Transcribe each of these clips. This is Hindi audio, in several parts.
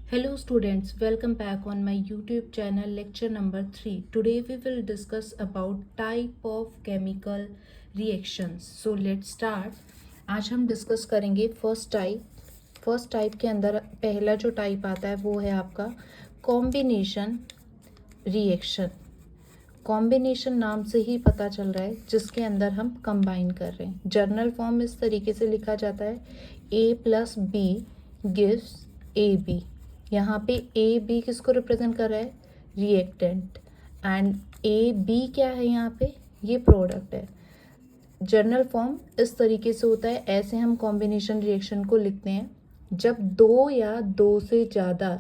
Hello students, welcome back on my YouTube channel lecture number 3. Today we will discuss about type of chemical reactions. So let's start. आज हम डिस्कस करेंगे फर्स्ट टाइप के अंदर पहला जो टाइप आता है वो है आपका कॉम्बिनेशन रिएक्शन। कॉम्बिनेशन नाम से ही पता चल रहा है जिसके अंदर हम कंबाइन कर रहे हैं। जर्नल फॉर्म इस तरीके से लिखा जाता है A+B गिव्स AB। यहाँ पे ए बी किसको रिप्रेजेंट कर रहा है? रिएक्टेंट। एंड ए बी क्या है यहाँ पे? ये प्रोडक्ट है। जर्नल फॉर्म इस तरीके से होता है, ऐसे हम कॉम्बिनेशन रिएक्शन को लिखते हैं। जब दो या दो से ज़्यादा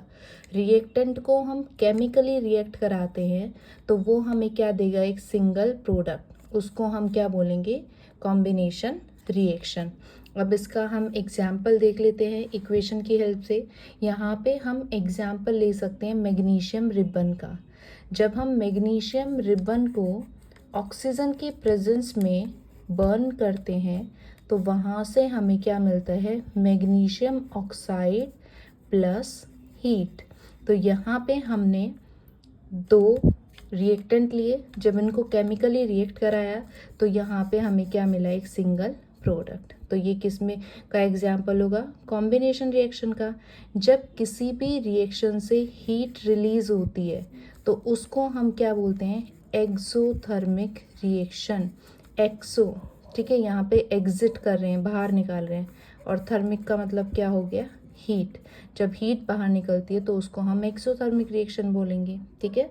रिएक्टेंट को हम केमिकली रिएक्ट कराते हैं तो वो हमें क्या देगा? एक सिंगल प्रोडक्ट। उसको हम क्या बोलेंगे? Combination reaction. अब इसका हम एग्जाम्पल देख लेते हैं इक्वेशन की हेल्प से। यहाँ पे हम एग्जाम्पल ले सकते हैं मैग्नीशियम रिबन का। जब हम मैग्नीशियम रिबन को ऑक्सीजन के प्रेजेंस में बर्न करते हैं तो वहाँ से हमें क्या मिलता है? Magnesium oxide plus heat. तो यहाँ पे हमने दो रिएक्टेंट लिए, जब इनको केमिकली रिएक्ट कराया तो यहाँ पे हमें क्या मिला? एक सिंगल प्रोडक्ट। तो ये किस में का एग्जाम्पल होगा? कॉम्बिनेशन रिएक्शन का। जब किसी भी रिएक्शन से हीट रिलीज होती है तो उसको हम क्या बोलते हैं? Exothermic reaction. एक्सो, ठीक है, यहाँ पे एग्जिट कर रहे हैं, बाहर निकाल रहे हैं, और थर्मिक का मतलब क्या हो गया? हीट। जब हीट बाहर निकलती है तो उसको हम एक्सोथर्मिक रिएक्शन बोलेंगे। ठीक है,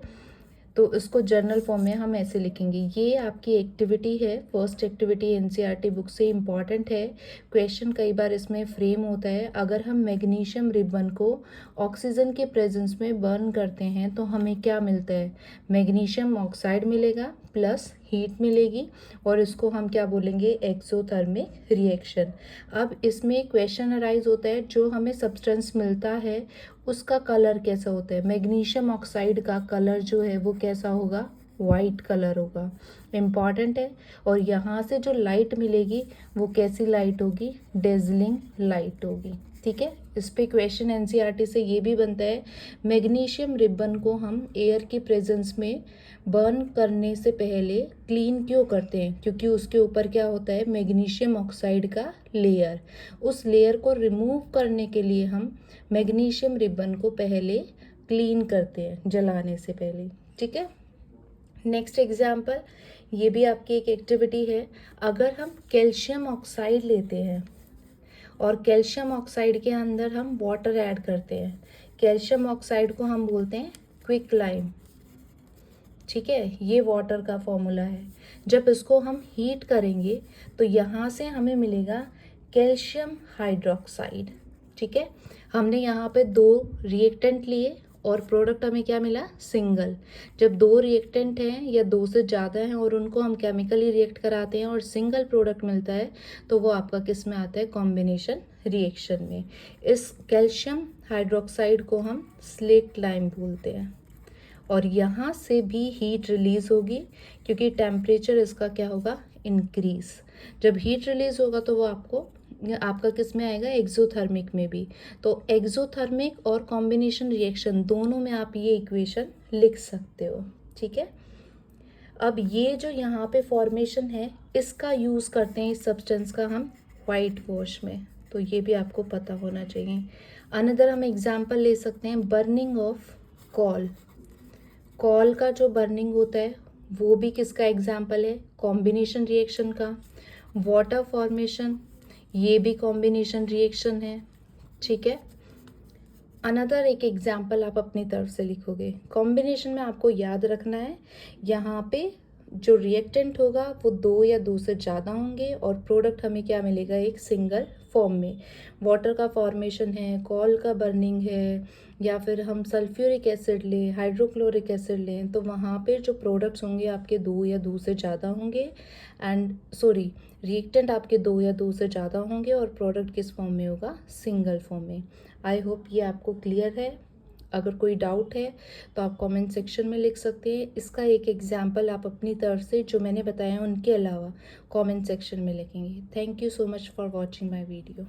तो इसको जर्नल फॉर्म में हम ऐसे लिखेंगे। ये आपकी एक्टिविटी है, फर्स्ट एक्टिविटी एनसीईआरटी बुक से इम्पॉर्टेंट है। क्वेश्चन कई बार इसमें फ्रेम होता है। अगर हम मैग्नीशियम रिबन को ऑक्सीजन के प्रेजेंस में बर्न करते हैं तो हमें क्या मिलता है? मैग्नीशियम ऑक्साइड मिलेगा प्लस हीट मिलेगी, और इसको हम क्या बोलेंगे? Exothermic reaction. अब इसमें क्वेश्चन अराइज होता है, जो हमें सब्सटेंस मिलता है उसका कलर कैसा होता है? मैग्नीशियम ऑक्साइड का कलर जो है वो कैसा होगा? वाइट कलर होगा। इम्पॉर्टेंट है। और यहाँ से जो लाइट मिलेगी वो कैसी लाइट होगी? डेजलिंग लाइट होगी। ठीक है, इस पे क्वेश्चन एनसीईआरटी से ये भी बनता है, मैग्नीशियम रिबन को हम एयर की प्रेजेंस में बर्न करने से पहले क्लीन क्यों करते हैं? क्योंकि उसके ऊपर क्या होता है? मैग्नीशियम ऑक्साइड का लेयर। उस लेयर को रिमूव करने के लिए हम मैग्नीशियम रिबन को पहले क्लीन करते हैं जलाने से पहले। ठीक है, नेक्स्ट एग्जाम्पल, ये भी आपकी एक एक्टिविटी है। अगर हम कैल्शियम ऑक्साइड लेते हैं और कैल्शियम ऑक्साइड के अंदर हम वाटर ऐड करते हैं, कैल्शियम ऑक्साइड को हम बोलते हैं क्विक लाइम। ठीक है, ये वाटर का फॉर्मूला है। जब इसको हम हीट करेंगे तो यहाँ से हमें मिलेगा कैल्शियम हाइड्रोक्साइड। ठीक है, हमने यहाँ पे दो रिएक्टेंट लिए और प्रोडक्ट हमें क्या मिला? सिंगल। जब दो रिएक्टेंट हैं या दो से ज़्यादा हैं और उनको हम केमिकली रिएक्ट कराते हैं और सिंगल प्रोडक्ट मिलता है तो वो आपका किस में आता है? कॉम्बिनेशन रिएक्शन में। इस कैल्शियम हाइड्रोक्साइड को हम स्लेट लाइम बोलते हैं, और यहाँ से भी हीट रिलीज होगी क्योंकि टेम्परेचर इसका क्या होगा? इंक्रीज। जब हीट रिलीज होगा तो वो आपका किस में आएगा? एक्सोथर्मिक में भी। तो एक्सोथर्मिक और कॉम्बिनेशन रिएक्शन दोनों में आप ये इक्वेशन लिख सकते हो। ठीक है, अब ये जो यहाँ पे फॉर्मेशन है इसका यूज़ करते हैं इस सब्सटेंस का हम वाइट वॉश में, तो ये भी आपको पता होना चाहिए। अनदर हम एग्जाम्पल ले सकते हैं, बर्निंग ऑफ कॉल। कॉल का जो बर्निंग होता है वो भी किसका एग्जाम्पल है? कॉम्बिनेशन रिएक्शन का। वाटर फॉर्मेशन, ये भी कॉम्बिनेशन रिएक्शन है। ठीक है, अनदर एक एग्जाम्पल आप अपनी तरफ से लिखोगे। कॉम्बिनेशन में आपको याद रखना है, यहाँ पे जो रिएक्टेंट होगा वो दो या दो से ज़्यादा होंगे और प्रोडक्ट हमें क्या मिलेगा? एक सिंगल फॉर्म में। वाटर का फॉर्मेशन है, कॉल का बर्निंग है, या फिर हम सल्फ्यूरिक एसिड लें, हाइड्रोक्लोरिक एसिड लें, तो वहाँ पे जो प्रोडक्ट्स होंगे आपके दो या दो से ज़्यादा होंगे। रिएक्टेंट आपके दो या दो से ज़्यादा होंगे और प्रोडक्ट किस फॉर्म में होगा? सिंगल फॉर्म में। आई होप ये आपको क्लियर है। अगर कोई डाउट है तो आप कमेंट सेक्शन में लिख सकते हैं। इसका एक एग्जाम्पल आप अपनी तरफ से जो मैंने बताया उनके अलावा कमेंट सेक्शन में लिखेंगे। Thank you so much for watching my video.